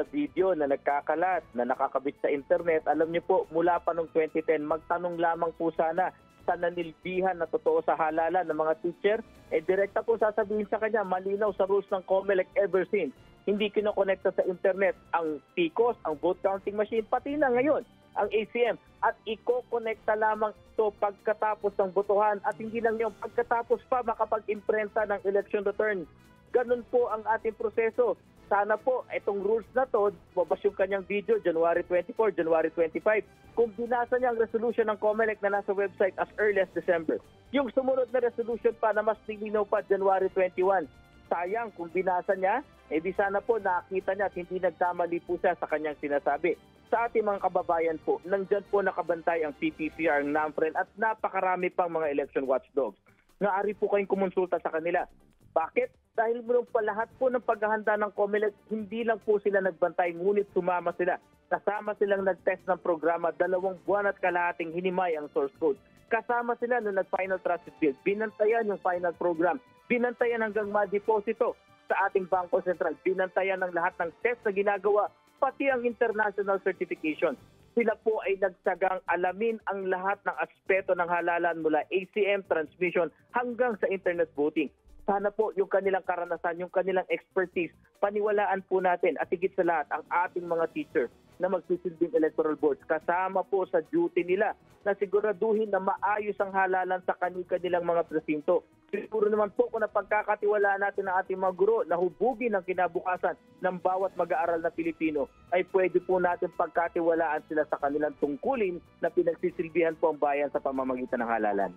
mga video na nagkakalat, na nakakabit sa internet, alam niyo po, mula pa noong 2010, magtanong lamang po sana sa nanilbihan na totoo sa halalan ng mga teacher, direkta po sasabihin sa kanya, malinaw sa rules ng COMELEC ever since. Hindi kinokonekta sa internet ang PCOS, ang vote counting machine, pati na ngayon ang ACM, at iko-connecta lamang ito pagkatapos ng botohan, at hindi lang yung pagkatapos pa makapag-imprenta ng election return. Ganun po ang ating proseso. Sana po itong rules na to, babas yung kanyang video January 24, January 25. Kung binasa niya ang resolution ng COMELEC na nasa website as early as December. Yung sumunod na resolution pa na mas nilinaw pa January 21. Sayang kung binasa niya, di sana po nakita niya at hindi nagkamali po siya sa kanyang sinasabi. Sa ating mga kababayan po, nandyan po nakabantay ang PPCR, ang NAMFREL at napakarami pang mga election watchdogs. Naari po kayong kumonsulta sa kanila. Bakit? Dahil mula pa lahat po ng paghahanda ng COMELEC, hindi lang po sila nagbantay, ngunit sumama sila. Kasama silang nag-test ng programa, 2 buwan at kalahating hinimay ang source code. Kasama sila nung nag-final trusted build. Binantayan yung final program. Binantayan hanggang ma-deposito sa ating Bangko Sentral. Binantayan ng lahat ng test na ginagawa, pati ang international certification. Sila po ay nagsagang alamin ang lahat ng aspeto ng halalan mula ACM, transmission, hanggang sa internet voting. Sana po yung kanilang karanasan, yung kanilang expertise, paniwalaan po natin at higit sa lahat ang ating mga teacher na magsisilbing electoral boards. Kasama po sa duty nila na siguraduhin na maayos ang halalan sa kanilang mga presinto. Siguro naman po kung napagkakatiwalaan natin ang ating mga guro na hubugin ang kinabukasan ng bawat mag-aaral na Pilipino, ay pwede po natin pagkatiwalaan sila sa kanilang tungkulin na pinagsisilbihan po ang bayan sa pamamagitan ng halalan.